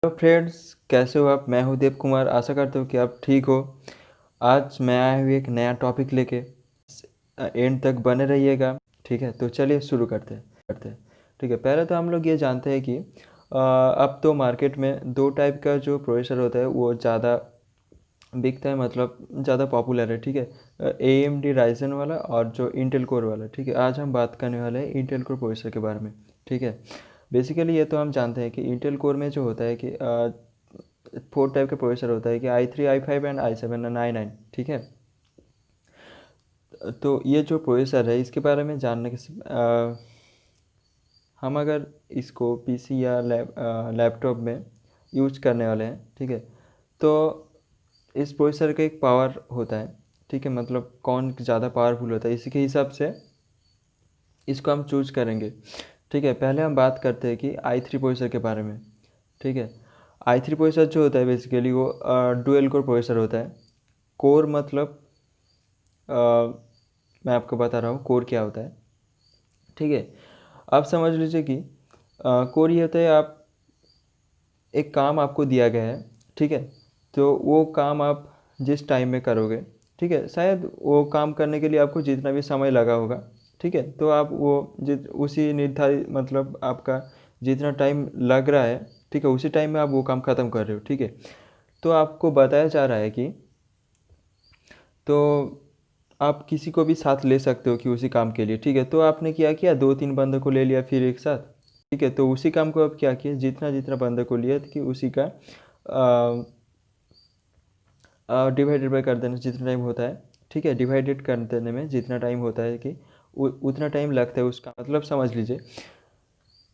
Hello friends, कैसे हो आप। मैं हूं देव कुमार। आशा करता हूं कि आप ठीक हो। आज मैं आया हूँ एक नया टॉपिक लेके। एंड तक बने रहिएगा। ठीक है, तो चलिए शुरू करते हैं। ठीक है, पहले तो हम लोग ये जानते हैं कि अब तो मार्केट में दो टाइप का जो प्रोसेसर होता है वो ज़्यादा बिकता है, मतलब ज़्यादा पॉपुलर है। ठीक है, ए एम डी राइजन वाला और जो इंटेल कोर वाला। ठीक है, आज हम बात करने वाले हैं इंटेल कोर प्रोसेसर के बारे में। ठीक है, बेसिकली ये तो हम जानते हैं कि इंटेल कोर में जो होता है कि 4 टाइप का प्रोसेसर होता है कि i3 i5 and i7 and i9। ठीक है, तो ये जो प्रोसेसर है इसके बारे में जानने के हम अगर इसको पीसी या लैपटॉप में यूज करने वाले हैं। ठीक है, तो इस प्रोसेसर का एक पावर होता है। ठीक है, मतलब कौन ज़्यादा पावरफुल होता है इसी के हिसाब से इसको हम चूज करेंगे। ठीक है, पहले हम बात करते हैं कि i3 प्रोसेसर के बारे में। ठीक है, i3 प्रोसेसर जो होता है बेसिकली वो डुअल कोर प्रोसेसर होता है। कोर मतलब अ, मैं आपको बता रहा हूँ कोर क्या होता है। ठीक है, आप समझ लीजिए कि कोर ये होता है, आप एक काम आपको दिया गया है। ठीक है, तो वो काम आप जिस टाइम में करोगे, ठीक है, शायद वो काम करने के लिए आपको जितना भी समय लगा होगा, ठीक है, तो आप वो जित उसी निर्धारित, मतलब आपका जितना टाइम लग रहा है, ठीक है, उसी टाइम में आप वो काम ख़त्म कर रहे हो। ठीक है, तो आपको बताया जा रहा है कि तो आप किसी को भी साथ ले सकते हो कि उसी काम के लिए। ठीक है, तो आपने क्या किया, 2-3 बंदों को ले लिया फिर एक साथ। ठीक है, तो उसी काम को आप क्या किया, जितना जितना बंदों को लिया कि उसी का डिवाइडेड बाय कर देना जितना टाइम होता है। ठीक है, डिवाइडेड कर देने में जितना टाइम होता है कि उतना टाइम लगता है उसका, मतलब समझ लीजिए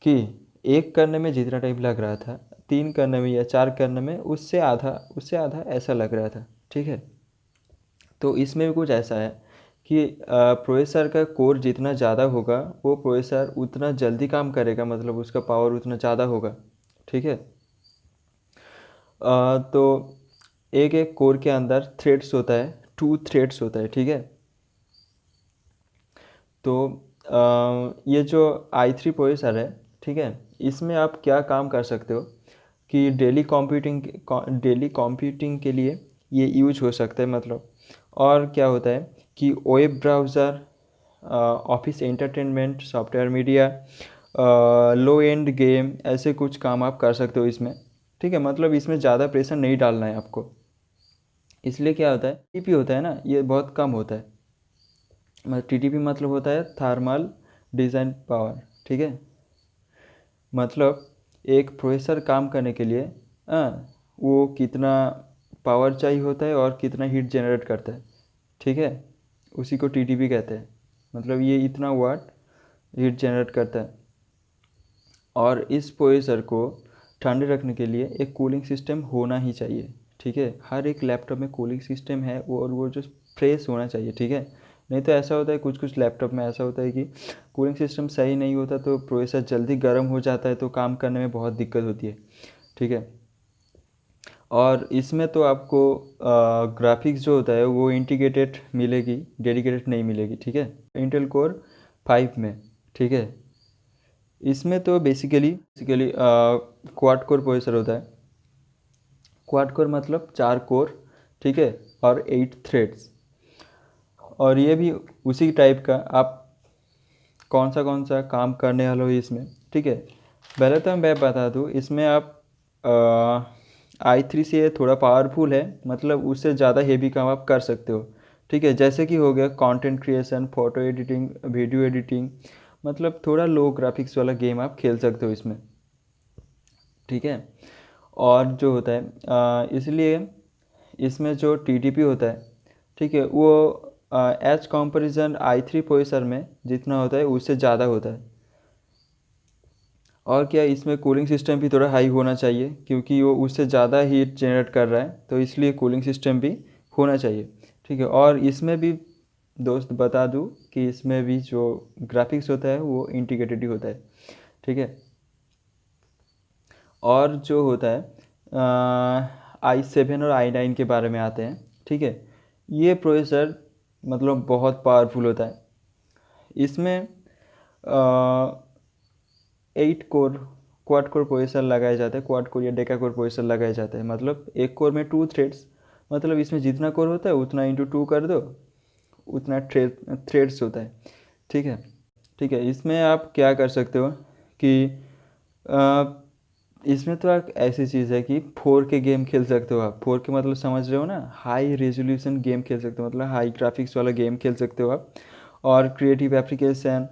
कि एक करने में जितना टाइम लग रहा था, 3 करने में या 4 करने में उससे आधा ऐसा लग रहा था। ठीक है, तो इसमें भी कुछ ऐसा है कि प्रोसेसर का कोर जितना ज़्यादा होगा वो प्रोसेसर उतना जल्दी काम करेगा, मतलब उसका पावर उतना ज़्यादा होगा। ठीक है, तो एक एक कोर के अंदर थ्रेड्स होता है, 2 थ्रेड्स होता है। ठीक है, तो ये जो i3 प्रोसेसर है, ठीक है, इसमें आप क्या काम कर सकते हो कि डेली कंप्यूटिंग के लिए ये यूज हो सकता है, मतलब। और क्या होता है कि web browser, office entertainment, software media, लो एंड गेम, ऐसे कुछ काम आप कर सकते हो इसमें। ठीक है, मतलब इसमें ज़्यादा प्रेशर नहीं डालना है आपको। इसलिए क्या होता है, टीपी होता है ना, ये बहुत कम होता है। मतलब टीटीपी मतलब होता है थर्मल डिज़ाइन पावर। ठीक है, मतलब एक प्रोसेसर काम करने के लिए वो कितना पावर चाहिए होता है और कितना हीट जनरेट करता है। ठीक है, उसी को टीटीपी कहते हैं, मतलब ये इतना वाट हीट जनरेट करता है। और इस प्रोसेसर को ठंडे रखने के लिए एक कूलिंग सिस्टम होना ही चाहिए। ठीक है, हर एक लैपटॉप में कूलिंग सिस्टम है और वो जो फ्रेश होना चाहिए। ठीक है, नहीं तो ऐसा होता है कुछ कुछ लैपटॉप में ऐसा होता है कि कूलिंग सिस्टम सही नहीं होता तो प्रोसेसर जल्दी गर्म हो जाता है, तो काम करने में बहुत दिक्कत होती है। ठीक है, और इसमें तो आपको ग्राफिक्स जो होता है वो इंटीग्रेटेड मिलेगी, डेडिकेटेड नहीं मिलेगी। ठीक है, इंटेल कोर 5 में। ठीक है, इसमें तो बेसिकली क्वाड कोर प्रोसेसर होता है। क्वाड कोर मतलब 4 कोर। ठीक है, और 8 थ्रेड्स। और ये भी उसी टाइप का, आप कौन सा काम करने वाले हो इसमें। ठीक है, पहले तो मैं बता दूँ, इसमें आप i3 से थोड़ा पावरफुल है, मतलब उससे ज़्यादा हेवी काम आप कर सकते हो। ठीक है, जैसे कि हो गया content creation, photo editing, video editing, मतलब थोड़ा लो ग्राफिक्स वाला गेम आप खेल सकते हो इसमें। ठीक है, और जो होता है इसलिए इसमें जो टीडीपी होता है, ठीक है, वो एज कंपैरिजन i3 प्रोसेसर में जितना होता है उससे ज़्यादा होता है। और क्या, इसमें कूलिंग सिस्टम भी थोड़ा हाई होना चाहिए, क्योंकि वो उससे ज़्यादा हीट जनरेट कर रहा है, तो इसलिए कूलिंग सिस्टम भी होना चाहिए। ठीक है, और इसमें भी दोस्त बता दूँ कि इसमें भी जो ग्राफिक्स होता है वो इंटीग्रेटेड ही होता है। ठीक है, और जो होता है i7 और i9 के बारे में आते हैं। ठीक है, ये प्रोसेसर मतलब बहुत पावरफुल होता है। इसमें 8 कोर क्वाड कोर प्रोसेसर लगाए जाते हैं, क्वाड कोर या डेका कोर प्रोसेसर लगाए जाते हैं। मतलब एक कोर में 2 थ्रेड्स, मतलब इसमें जितना कोर होता है उतना इंटू 2 कर दो, उतना थ्रेड्स होता है। ठीक है, ठीक है। इसमें आप क्या कर सकते हो कि इसमें तो एक ऐसी चीज़ है कि 4K गेम खेल सकते हो आप। 4K मतलब समझ रहे हो ना, हाई रेजोल्यूशन गेम खेल सकते हो, मतलब हाई ग्राफिक्स वाला गेम खेल सकते हो आप। और creative application,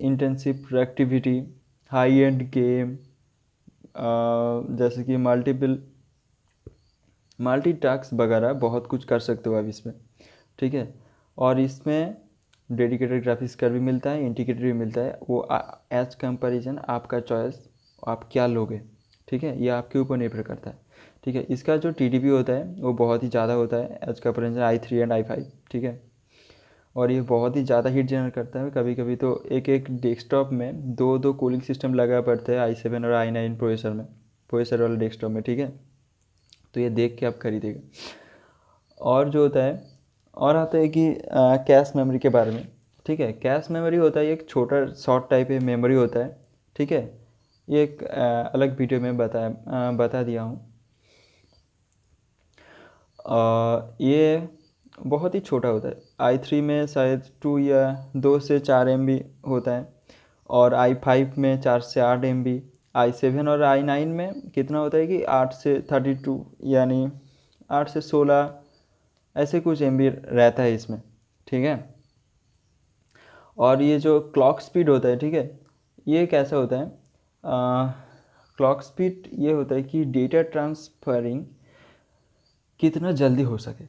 intensive productivity, high end game, जैसे कि मल्टीटास्क वगैरह बहुत कुछ कर सकते हो आप इसमें। ठीक है, और इसमें डेडिकेटेड ग्राफिक्स कार्ड भी मिलता है, इंटीग्रेटेड भी मिलता है। वो एज कंपैरिजन आपका चॉइस, आप क्या लोगे। ठीक है, ये आपके ऊपर निर्भर करता है। ठीक है, इसका जो TDP होता है वो बहुत ही ज़्यादा होता है as comparison i3 and i5। ठीक है, और ये बहुत ही ज़्यादा हीट जनरेट करता है। कभी कभी तो एक एक डेस्कटॉप में दो दो कूलिंग सिस्टम लगा पड़ता है i7 और i9 प्रोसेसर वाले डेस्कटॉप में। ठीक है, तो ये देख के आप खरीदेगा। और जो होता है, और आता है कि कैश मेमोरी के बारे में। ठीक है, कैश मेमोरी होता है एक छोटा शॉर्ट टाइप है मेमोरी होता है। ठीक है, ये एक अलग वीडियो में बता दिया हूँ। ये बहुत ही छोटा होता है। i3 में शायद 2 या 2 से 4 MB होता है, और i5 में 4 से 8 MB, i7 और i9 में कितना होता है कि 8 से 32, यानी 8 से 16 ऐसे कुछ MB रहता है इसमें। ठीक है, और ये जो क्लॉक स्पीड होता है, ठीक है, ये कैसा होता है, क्लॉक स्पीड ये होता है कि डेटा ट्रांसफरिंग कितना जल्दी हो सके।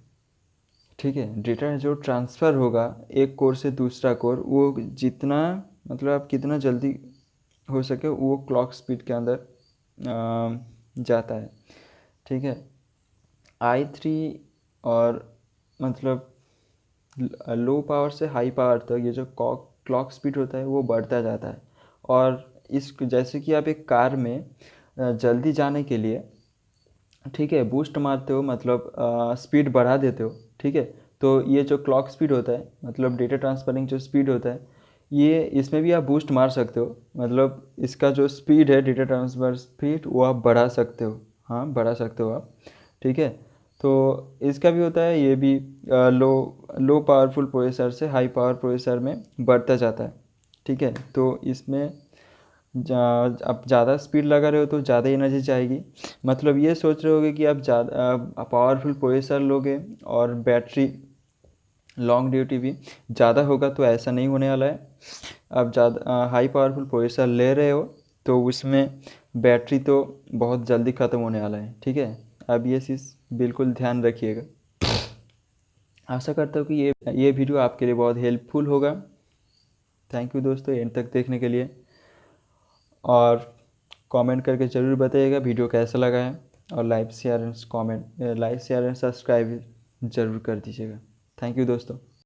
ठीक है, डेटा जो ट्रांसफ़र होगा एक कोर से दूसरा कोर, वो जितना, मतलब आप कितना जल्दी हो सके वो क्लॉक स्पीड के अंदर जाता है। ठीक है, i3 और मतलब लो पावर से हाई पावर तक ये जो क्लॉक स्पीड होता है वो बढ़ता जाता है। और इस जैसे कि आप एक कार में जल्दी जाने के लिए, ठीक है, बूस्ट मारते हो, मतलब स्पीड बढ़ा देते हो। ठीक है, तो ये जो क्लॉक स्पीड होता है, मतलब डेटा ट्रांसफरिंग जो स्पीड होता है, ये इसमें भी आप बूस्ट मार सकते हो। मतलब इसका जो स्पीड है, डेटा ट्रांसफर स्पीड, वो आप बढ़ा सकते हो। हाँ, बढ़ा सकते हो आप। ठीक है, तो इसका भी होता है, ये भी लो पावरफुल प्रोसेसर से हाई पावर प्रोसेसर में बढ़ता जाता है। ठीक है, तो इसमें आप ज़्यादा स्पीड लगा रहे हो तो ज़्यादा एनर्जी जाएगी। मतलब ये सोच रहे होगे कि आप ज़्यादा पावरफुल प्रोसेसर लोगे और बैटरी लॉन्ग ड्यूटी भी ज़्यादा होगा, तो ऐसा नहीं होने वाला है। आप ज़्यादा हाई पावरफुल प्रोसेसर ले रहे हो तो उसमें बैटरी तो बहुत जल्दी ख़त्म होने वाला है। ठीक है, अब ये चीज़ बिल्कुल ध्यान रखिएगा। आशा करता हूँ कि ये वीडियो आपके लिए बहुत हेल्पफुल होगा। थैंक यू दोस्तों एंड तक देखने के लिए, और कमेंट करके ज़रूर बताइएगा वीडियो कैसा लगा है, और लाइक शेयर एंड सब्सक्राइब ज़रूर कर दीजिएगा। थैंक यू दोस्तों।